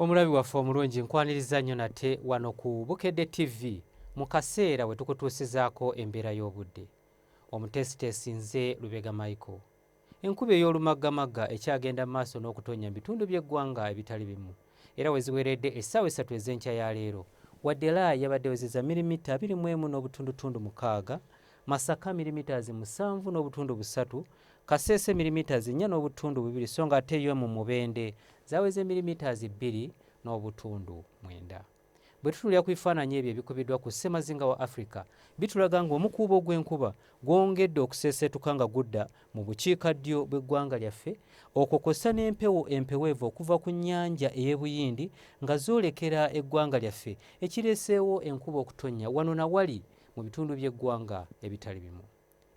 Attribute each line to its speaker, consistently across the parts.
Speaker 1: Omulabi waffe omulungi nkwaniriza nnyo nate wano ku Bukedde TV mu kaseera we tukutuusizaako embeera y'obudde. Omutesitesi nze Lubega Michael. Enkuba ey'olumaggamagga ekyagenda mu maaso n'okutonnya mu bitundu by'eggwanga ebitali bimu. Era we ziweredde essaawa 3 ez'enkya ya leero. Waddela yabadde wezeza milimita 21.6, Masaka milimita 7.3, Kasese milimita 4.2, so nga ate yo mu Mubende zaweze milimita 2.9. Bwe tutuulira ku bifaananyi ebyo ebikubiddwa ku ssemazinga wa Africa, bitulaga ng'omukuubo gw'enkuba gwongedde okuseeseetuka nga gudda mu bukiikaddyo bw'eggwanga lyaffe, okwo kw'ossa n'empewo empeweevu okuva ku nnyanja ey'Ebuyindi nga zoolekera eggwanga lyaffe, ekireeseewo enkuba okutonnya wano na wali mu bitundu by'eggwanga ebitali bimu.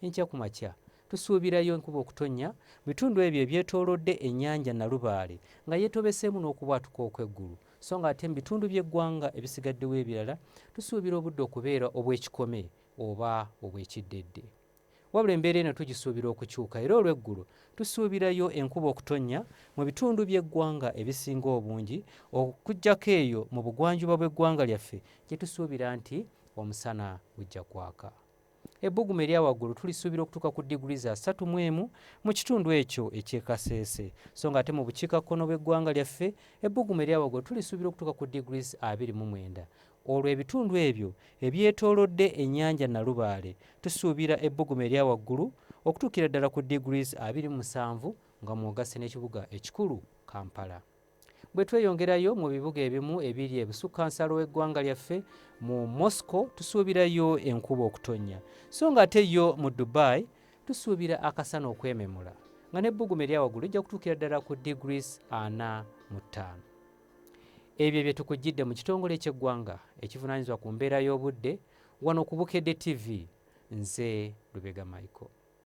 Speaker 1: Enkya ku makya tusuubirayo enkuba okutonnya mu bitundu ebyo ebyetoolodde ennyanja Nalubaale nga yeetobeseemu n'okubwatuka okw'eggulu, so nga ate mu bitundu by'eggwanga ebisigaddewo ebirala tusuubira obudde okubeera obw'ekikome oba obw'ekiddedde. Wabula embeera eno tugisuubira okukyuka, era olw'eggulu tusuubirayo enkuba okutonnya mu bitundu by'eggwanga ebisinga obungi, okuggyako eyo mu bugwanjuba bw'eggwanga lyaffe gye tusuubira nti omusana gujja kwaka. Ebbugumu erya waggulu tulisuubira okutuuka ku digurizi 31 mu kitundu ekyo eky'Ekasese, so nga ate mu bukiikakkono bw'eggwanga lyaffe ebbugumu erya waggulu tulisuubira okutuuka ku digurizi 29. Olwo ebitundu ebyo ebyetoolodde ennyanja Nalubaale tusuubira ebbugumu erya waggulu okutuukira ddala ku digurizi 27 nga mw'ogasse n'ekibuga ekikulu Kampala. Bwe tweyongerayo mu bibuga ebimu ebiri ebusukkansalo w'eggwanga lyaffe, mu Moscow tusuubirayo enkuba okutonnya, so nga ate yo mu Dubai tusuubira akasana okwememula nga n'ebbugumu erya waggulu lijja kutuukira ddala ku digurizi 45. Ebyo bye tukujjidde mu kitongole ky'eggwanga ekivunaanyizibwa ku mbeera y'obudde wano ku Bukedde TV. Nze Lubega Michael.